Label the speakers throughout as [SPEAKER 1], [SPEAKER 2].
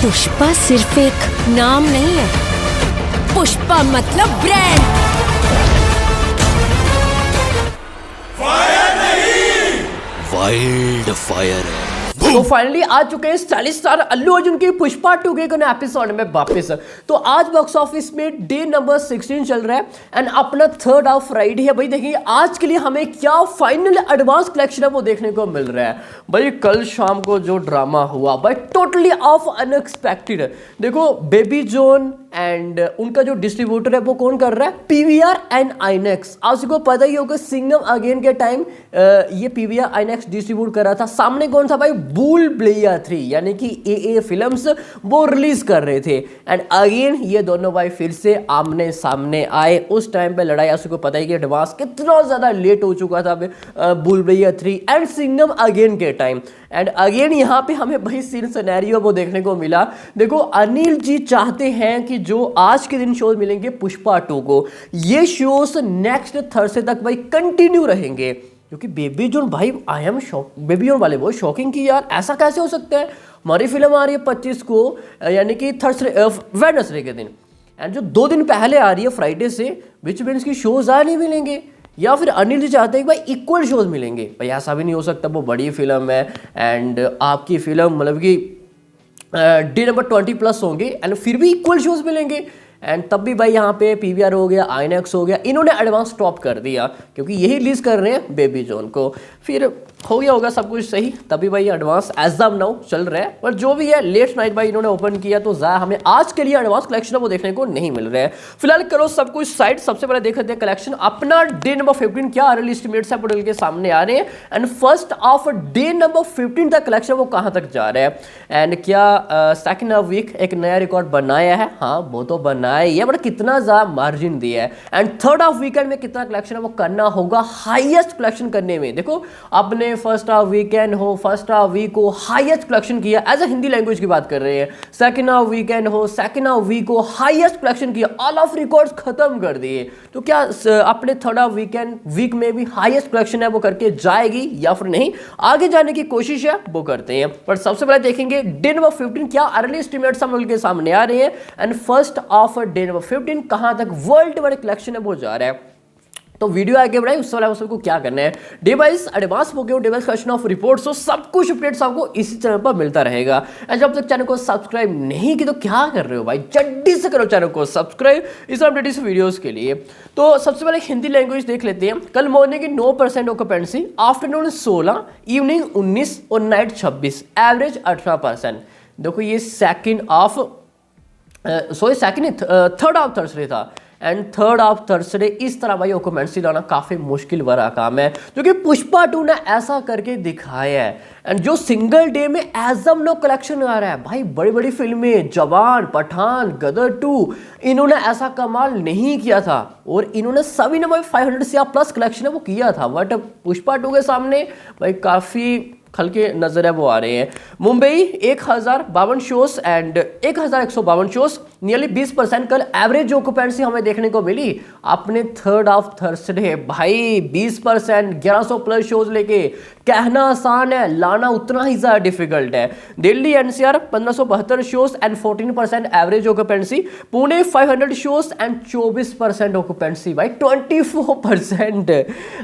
[SPEAKER 1] पुष्पा सिर्फ एक नाम नहीं है, पुष्पा मतलब ब्रांड।
[SPEAKER 2] वाइल्ड फायर है।
[SPEAKER 3] तो फाइनली आ चुके हैं स्टाइलिश स्टार अल्लू अर्जुन की पुष्पा 2 के नए एपिसोड में वापस। तो आज बॉक्स ऑफिस में डे नंबर 16 चल रहा है एंड अपना थर्ड ऑफ फ्राइडे है भाई। देखिए आज के लिए हमें क्या फाइनल एडवांस कलेक्शन है वो देखने को मिल रहा है भाई। कल शाम को जो ड्रामा हुआ भाई टोटली ऑफ अनएक्सपेक्टेड। देखो बेबी जोन एंड उनका जो डिस्ट्रीब्यूटर है वो कौन कर रहा है, पीवीआर एंड आईनैक्स। आप सबको पता ही होगा सिंघम अगेन के टाइम ये पीवीआर आईनैक्स डिस्ट्रीब्यूट कर रहा था। सामने कौन था भाई, भूल भुलैया 3 यानी कि एए फिल्म्स वो रिलीज कर रहे थे। एंड अगेन ये दोनों भाई फिर से आमने सामने आए। उस टाइम पे लड़ाई आप सबको पता ही कि एडवांस कितना ज्यादा लेट हो चुका था भूल भुलैया 3 एंड सिंघम अगेन के टाइम। एंड अगेन यहाँ पे हमें भाई सीन सिनेरियो वो देखने को मिला। देखो अनिल जी चाहते हैं कि जो आज के दिन शोज मिलेंगे पुष्पा 2 को, ये शोज नेक्स्ट थर्सडे तक भाई कंटिन्यू रहेंगे। क्योंकि बेबी जोन भाई I am shock, baby zone वाले बहुत शॉकिंग की यार, ऐसा कैसे हो सकता है। हमारी फिल्म आ रही है 25 को यानी कि वेडनेसडे के दिन, एंड जो 2 दिन पहले आ रही है फ्राइडे से, विच मीन्स की शोज आ नहीं मिलेंगे। या फिर अनिल जी चाहते हैं कि भाई इक्वल शोज मिलेंगे। भाई ऐसा भी नहीं हो सकता, वो बड़ी फिल्म है एंड आपकी फिल्म मतलब कि डे नंबर 20+ होंगे एंड फिर भी इक्वल शोज मिलेंगे। एंड तब भी भाई यहाँ पे पीवीआर हो गया, आईनैक्स हो गया, इन्होंने एडवांस स्टॉप कर दिया क्योंकि यही रिलीज कर रहे हैं बेबी जोन को। फिर हो गया होगा सब कुछ सही, तभी भाई एडवांस एज ऑफ नाउ चल रहा है। पर जो भी है लेट नाइट भाई इन्होंने ओपन किया तो ज़्यादा हमें आज के लिए एडवांस कलेक्शन वो देखने को नहीं मिल रहा है। फिलहाल करो सब कुछ साइड, सबसे पहले देख लेते हैं कलेक्शन। अपना डे नंबर 15 क्या अर्ली एस्टिमेट्स है पोर्टल के सामने आ रहे हैं and first of day number 15 तक कलेक्शन वो कहाँ तक जा रहा है एंड क्या सेकेंड ऑफ वीक एक नया रिकॉर्ड बनाया है। हाँ वो तो बनाया ही है, बट कितना ज्यादा मार्जिन दिया है एंड थर्ड ऑफ वीकेंड में कितना कलेक्शन है वो करना होगा हाईएस्ट कलेक्शन करने में। देखो आपने फर्स्ट ऑफ वीकेंड हो, फर्स्ट ऑफ वीक हो हाईएस्ट कलेक्शन किया, एज अ हिंदी लैंग्वेज की बात कर रहे हैं। सेकंड ऑफ वीकेंड हो, सेकंड ऑफ वीक हो हाईएस्ट कलेक्शन किया, ऑल ऑफ रिकॉर्ड्स खत्म कर दिए। तो क्या अपने थर्ड ऑफ वीक में भी हाईएस्ट कलेक्शन है वो करके जाएगी या फिर नहीं, आगे जाने की कोशिश है वो करते हैं। पर सबसे पहले देखेंगे डे नंबर 15 क्या अर्ली एस्टिमेट्स हम लोग के सामने आ रहे हैं and first of day number 15 कहां तक वर्ल्ड वाइड कलेक्शन है वो जा रहा है। तो वीडियो आगे बढ़ाए उससे पहले सबको क्या करना है, डिवाइस एडवांस हो गया, डिवाइस कलेक्शन ऑफ रिपोर्ट्स, तो सब कुछ अपडेट्स आपको इसी चैनल पर मिलता रहेगा। एंड जब तक चैनल को सब्सक्राइब नहीं की तो क्या कर रहे हो भाई, जल्दी से करो चैनल को सब्सक्राइब इस अपडेट इस वीडियोस के लिए। तो सबसे पहले हिंदी लैंग्वेज देख लेते हैं। कल मॉर्निंग की 9% ऑक्यूपेंसी, आफ्टरनून 16, इवनिंग 19 और नाइट 26, एवरेज 18%। देखो ये थर्ड ऑफ थर्सडे था एंड थर्ड ऑफ थर्सडे इस तरह भाई ऑक्यूपेंसी लाना काफ़ी मुश्किल भरा काम है, क्योंकि पुष्पा 2 ने ऐसा करके दिखाया है। एंड जो सिंगल डे में एजम नो कलेक्शन आ रहा है भाई, बड़ी बड़ी फिल्में जवान, पठान, गदर 2 इन्होंने ऐसा कमाल नहीं किया था और इन्होंने सभी ने भाई 500 से प्लस कलेक्शन है वो किया था। बट पुष्पा 2 के सामने भाई काफ़ी हल्के नजर है वो आ रहे हैं। Mumbai 1052 shows and 1152 shows, nearly 20% कल एवरेज ऑक्यूपेंसी हमें देखने को मिली। अपने थर्ड ऑफ थर्सडे भाई 20% 1100+ शोज लेके कहना आसान है, लाना उतना ही ज्यादा डिफिकल्ट है। Delhi NCR 1572 shows and 14% average occupancy, Pune 500 shows and 24% occupancy भाई 24%,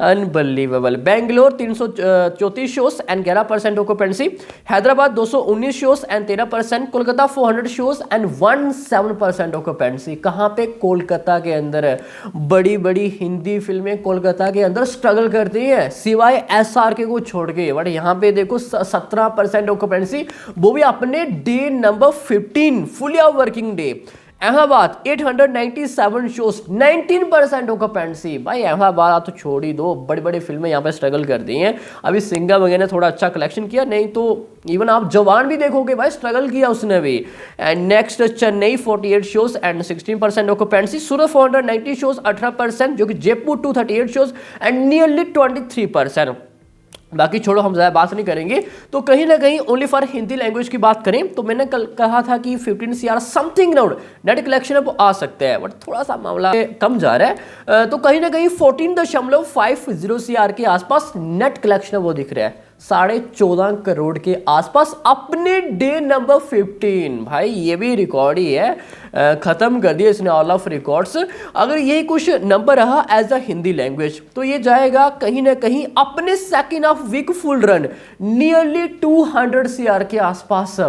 [SPEAKER 3] unbelievable. Bangalore 334 shows and 11% occupancy, Hyderabad 219 shows and 13%, Kolkata 400 shows and 17% occupancy. कहाँ पे, कोलकाता के अंदर। बड़ी बड़ी हिंदी फिल्में कोलकाता के अंदर स्ट्रगल करती हैं सिवाय एसआरके को छोड़ के, बट यहाँ पे देखो 17% ऑक्यूपेंसी, वो भी अपने day number 15 full working day. Ahmedabad 897 shows 19% occupancy. भाई अहमदाबाद तो छोड़ ही दो, बड़ी बड़ी फिल्में यहाँ पे स्ट्रगल कर दी हैं। अभी सिंघम वगैरह ने थोड़ा अच्छा कलेक्शन किया, नहीं तो इवन आप जवान भी देखोगे भाई स्ट्रगल किया उसने भी। And next Chennai 48 shows and 16% occupancy, Surat 490 shows 18%, जो कि जयपुर 238 शोज एंड नियरली 23%। बाकी छोड़ो, हम ज़्यादा बात नहीं करेंगे। तो कहीं ना कहीं ओनली फॉर हिंदी लैंग्वेज की बात करें तो मैंने कल कहा था कि 15 CR something round net collection है वो आ सकता है, बट थोड़ा सा मामला कम जा रहा है। तो कहीं ना कहीं 14.50 CR के आसपास नेट कलेक्शन है वो दिख रहा है। 14.5 करोड़ के आसपास अपने डे नंबर 15। भाई ये भी रिकॉर्ड ही है, खत्म कर दिया इसने ऑल ऑफ रिकॉर्ड्स। अगर ये कुछ नंबर रहा एज अ हिंदी लैंग्वेज तो ये जाएगा कहीं ना कहीं अपने second of week full run nearly 200 CR के आसपास।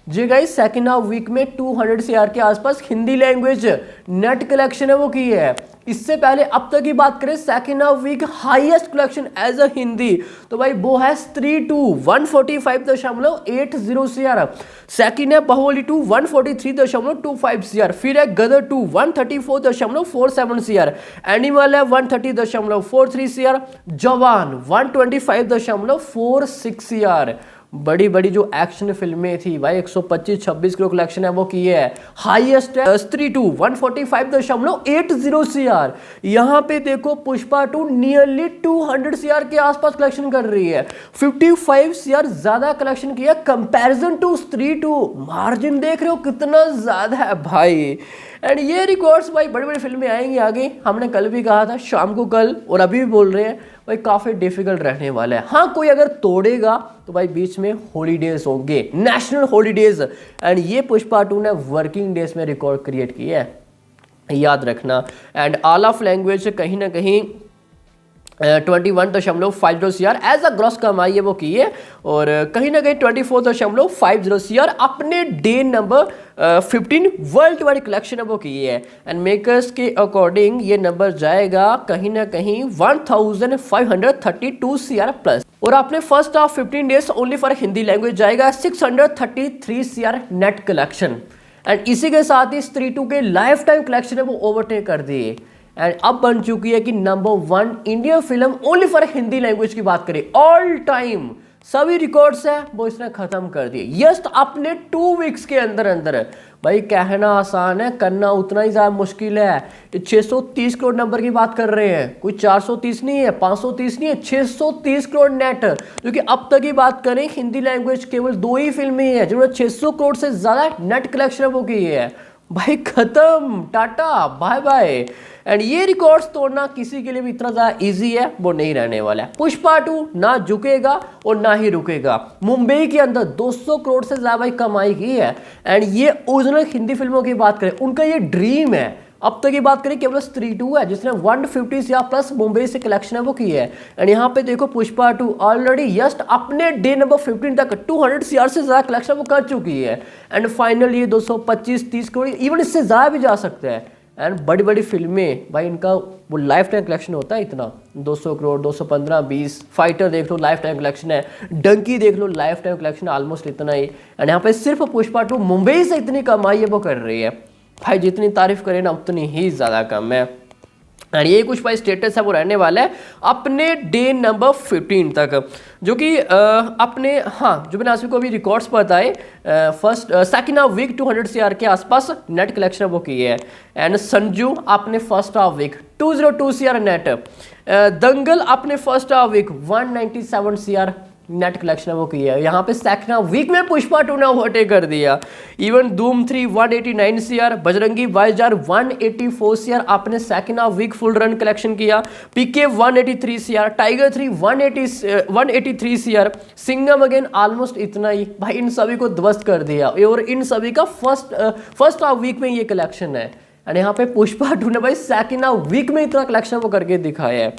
[SPEAKER 3] जी गाइस सेकेंड हाफ वीक में 200 CR के आसपास हिंदी लैंग्वेज नेट कलेक्शन है वो की है। इससे पहले अब तक की बात करें second half week highest collection as a Hindi तो भाई वो है स्त्री 2 145.80 CR, सेकेंड है बाहुबली 2 143.25 CR, फिर है गदर 2 134.47 CR, एनिमल है 130.43 CR, जवान 125.46 CR। बड़ी बड़ी जो एक्शन फिल्में थी भाई 125-26 करोड़ कलेक्शन है वो की है। हाईएस्ट है स्त्री 2 145.80 CR। यहाँ पे देखो पुष्पा 2 नियरली 200 CR के आसपास कलेक्शन कर रही है, 55 CR ज्यादा कलेक्शन किया कंपैरिजन टू स्त्री 2। मार्जिन देख रहे हो कितना ज्यादा है भाई। एंड ये रिकॉर्ड्स भाई बड़ी बड़ी फिल्में आएंगी आगे, हमने कल भी कहा था, शाम को कल और अभी भी बोल रहे हैं भाई काफ़ी डिफिकल्ट रहने वाला है। हाँ कोई अगर तोड़ेगा तो भाई बीच में हॉलीडेज होंगे, नेशनल हॉलीडेज, एंड ये पुष्पा 2 ने वर्किंग डेज में रिकॉर्ड क्रिएट किया है, याद रखना। एंड ऑल ऑफ लैंग्वेज कहीं ना कहीं 21.50 CR एज अ ग्रॉस कमाई है वो की है, और कहीं ना कहीं 24.50 CR अपने day number 15 world wide collection है वो की है। एंड मेकर्स के अकॉर्डिंग ये नंबर जाएगा कहीं ना कहीं 1532 CR प्लस, और अपने first of 15 days only for Hindi language जाएगा 633 CR नेट कलेक्शन। एंड इसी के साथ ही स्त्री 2 के लाइफ टाइम कलेक्शन है वो ओवरटेक कर दिए, एंड अब बन चुकी है कि number 1 Indian film only for Hindi language की बात करें ऑल टाइम। सभी रिकॉर्ड्स है वो इसने खत्म कर दिए जस्ट अपने 2 वीक्स के अंदर अंदर। भाई कहना आसान है, करना उतना ही ज़्यादा मुश्किल है। 630 करोड़ नंबर की बात कर रहे हैं, कोई 430 नहीं है, 530 नहीं है, 630 करोड़ नेट। जो कि अब तक की बात करें हिंदी लैंग्वेज केवल 2 ही फिल्में हैं जिन्होंने 600 करोड़ से ज़्यादा नेट कलेक्शन वो की है। भाई खत्म, टाटा बाय बाय। एंड ये रिकॉर्ड्स तोड़ना किसी के लिए भी इतना ज़्यादा इजी है वो नहीं रहने वाला है। पुष्पा 2 ना झुकेगा और ना ही रुकेगा। मुंबई के अंदर 200 करोड़ से ज़्यादा कमाई की है, एंड ये ओरिजिनल हिंदी फिल्मों की बात करें उनका ये ड्रीम है। अब तक की बात करें केवल स्त्री 2 है जिसने 150 CR प्लस मुंबई से कलेक्शन है वो की है। एंड यहाँ पे देखो पुष्पा 2 ऑलरेडी जस्ट अपने डे नंबर 15 तक 200 CR से ज़्यादा कलेक्शन वो कर चुकी है। एंड फाइनल ये 225-30 करोड़ इवन इससे ज़्यादा भी जा सकता है। एंड बड़ी बड़ी फिल्में भाई इनका वो लाइफ टाइम कलेक्शन होता है इतना 200 करोड़ 215-20। फाइटर देख लो लाइफ टाइम कलेक्शन है, डंकी देख लो लाइफ टाइम कलेक्शन ऑलमोस्ट इतना ही। एंड यहाँ पे सिर्फ पुष्पा 2 मुंबई से इतनी कमाई है वो कर रही है। भाई जितनी तारीफ करें ना उतनी ही ज़्यादा कम है। और ये कुछ भाई स्टेटस है वो रहने वाला है अपने डे नंबर 15 तक, जो कि अपने जो मैंने आपको अभी रिकॉर्ड्स बताए first second half week 200 CR के आसपास नेट कलेक्शन वो की है। एंड संजू अपने first half week 202 CR net, Dangal अपने first half week 197 CR net collection वो की है। यहाँ पे सेकंड हाफ वीक में पुष्पा 2 ने ओवरटेक कर दिया। इवन धूम 3 189 CR, बजरंगी भाईजान 184 CR आपने second half week full run collection किया। PK 183 CR, Tiger 3 183 CR, Singham again almost इतना ही। भाई इन सभी को ध्वस्त कर दिया, और इन सभी का फर्स्ट हाफ वीक में ये कलेक्शन है। एंड यहाँ पे पुष्पा 2 ने भाई सेकंड हाफ वीक में इतना कलेक्शन वो करके दिखाया है,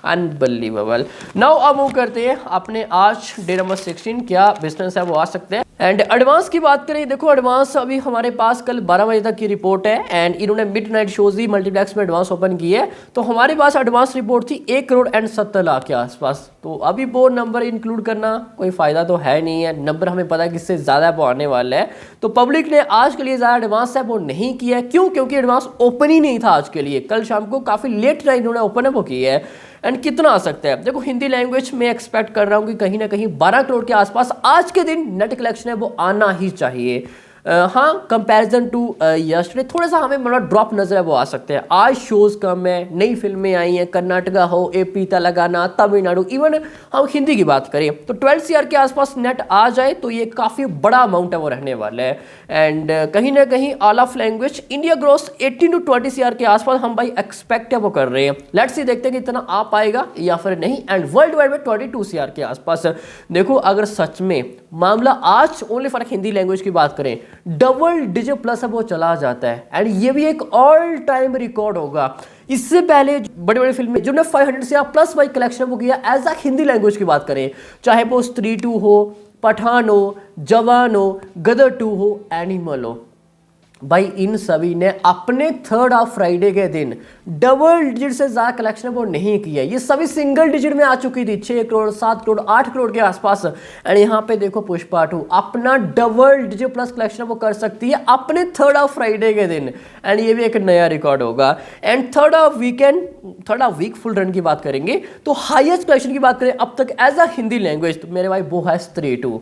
[SPEAKER 3] अनबिलीवेबल। नाउ अब मूव करते हैं अपने आज डे नंबर 16 क्या बिजनेस है वो आ सकते हैं। एंड एडवांस की बात करें, देखो एडवांस अभी हमारे पास कल 12 बजे तक की रिपोर्ट है, एंड इन्होंने मिडनाइट शोज ही मल्टीप्लेक्स में एडवांस ओपन की है। तो हमारे पास एडवांस रिपोर्ट थी 1 करोड़ एंड 70 लाख के आसपास। तो अभी वो नंबर इंक्लूड करना कोई फायदा तो है नहीं है, नंबर हमें पता है किससे ज़्यादा वो आने वाला है। तो पब्लिक ने आज के लिए ज़्यादा एडवांस है वो नहीं किया है। क्यों? क्योंकि एडवांस ओपन ही नहीं था आज के लिए। कल शाम को काफ़ी लेट नाइट इन्होंने ओपन है वो की है। एंड कितना आ सकता है, देखो हिंदी लैंग्वेज में एक्सपेक्ट कर रहा हूँ कि कहीं ना कहीं 12 करोड़ के आसपास आज के दिन नेट कलेक्शन है वो आना ही चाहिए। हाँ कंपैरिजन टू यस्टरडे थोड़ा सा हमें मतलब ड्रॉप नजर है वो आ सकते हैं। आज शोज कम है, नई फिल्में आई हैं, कर्नाटका हो, एपी, तेलंगाना, तमिलनाडु, इवन हम हिंदी की बात करें तो 12 CR के आसपास नेट आ जाए तो ये काफ़ी बड़ा अमाउंट है वो रहने वाला है। एंड कहीं ना कहीं all of language India gross 18 to 20 CR के आसपास हम भाई एक्सपेक्ट है वो कर रहे हैं। लेट्स सी देखते हैं कि इतना आ पाएगा या फिर नहीं। एंड वर्ल्ड वाइड में 22 CR के आसपास। देखो अगर सच में मामला आज ओनली फॉर हिंदी लैंग्वेज की बात करें डबल डिजिट प्लस अब वो चला जाता है एंड ये भी एक ऑल टाइम रिकॉर्ड होगा। इससे पहले बड़ी बड़ी फिल्में जिन्होंने 500 से प्लस बाई कलेक्शन वो किया एज अ हिंदी लैंग्वेज की बात करें, चाहे वो स्त्री 2 हो, पठान हो, जवान हो, गदर 2 हो, एनिमल हो, भाई इन सभी ने अपने थर्ड ऑफ फ्राइडे के दिन डबल डिजिट से ज़्यादा कलेक्शन वो नहीं किया। ये सभी सिंगल डिजिट में आ चुकी थी, 6 करोड़, 7 करोड़, 8 करोड़ के आसपास। एंड यहाँ पे देखो पुष्पा 2 अपना डबल डिजिट प्लस कलेक्शन वो कर सकती है अपने थर्ड ऑफ फ्राइडे के दिन एंड ये भी एक नया रिकॉर्ड होगा। And third of week full run की बात करेंगे तो हाईएस्ट कलेक्शन की बात करें अब तक एज अ हिंदी लैंग्वेज तो मेरे भाई वो है स्त्री 2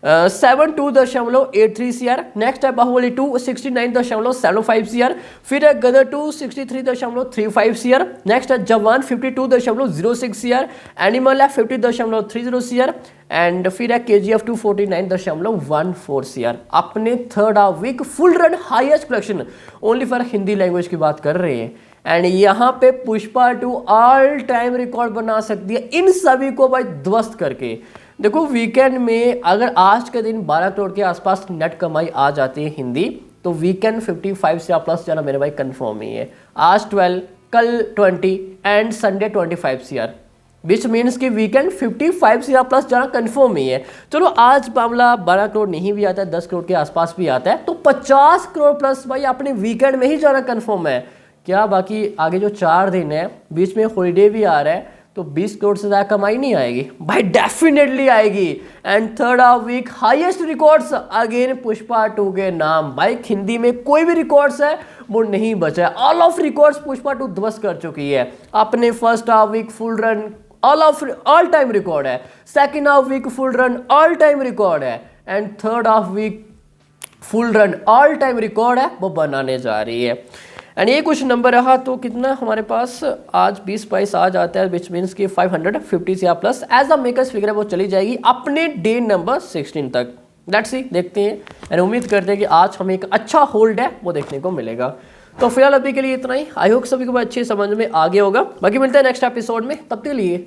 [SPEAKER 3] 72.83 CR। नेक्स्ट है बाहुबली 2 69.75 CR। फिर है गदर 2 63.35 CR। नेक्स्ट है जवान 52.06 CR। एनिमल है 50.30 CR। एंड फिर है KGF 2 49.14 CR। अपने third of week full run highest collection only for Hindi language की बात कर रहे हैं। एंड यहाँ पे पुष्पा 2 ऑल टाइम रिकॉर्ड बना सकती है इन सभी को भाई ध्वस्त करके। देखो वीकेंड में अगर आज के दिन 12 करोड़ के आसपास नेट कमाई आ जाती है हिंदी तो वीकेंड 55 से प्लस जाना मेरे भाई कंफर्म ही है। आज 12, कल 20 and Sunday 25 CR which means कि वीकेंड 55 CR प्लस जाना कंफर्म ही है। चलो आज मामला 12 करोड़ नहीं भी आता है, 10 करोड़ के आसपास भी आता है तो 50 करोड़ प्लस भाई अपने वीकेंड में ही जाना कंफर्म है क्या। बाकी आगे जो 4 दिन है बीच में हॉलीडे भी आ रहा है तो 20 करोड़ से ज़्यादा कमाई नहीं आएगी भाई, डेफिनेटली आएगी। And third of week highest records again Pushpa 2 के नाम। भाई हिंदी में कोई भी रिकॉर्ड्स है वो नहीं बचा है, ऑल ऑफ रिकॉर्ड्स पुष्पा 2 ध्वस्त कर चुकी है। अपने first off week full run all time record है, second of week full run all time record है and third of week full run all time record है वो बनाने जा रही है। एंड ये कुछ नंबर रहा तो कितना हमारे पास आज 20-22 आ जाता है विच मीन्स कि 550 से plus as a makers figure है वो चली जाएगी अपने डे नंबर 16 तक। लेट्स सी देखते हैं एंड उम्मीद करते हैं कि आज हमें एक अच्छा होल्ड है वो देखने को मिलेगा। तो फिलहाल अभी के लिए इतना ही। आई होप सभी को अच्छे समझ में आ गया होगा। बाकी मिलते हैं नेक्स्ट एपिसोड में, तब के लिए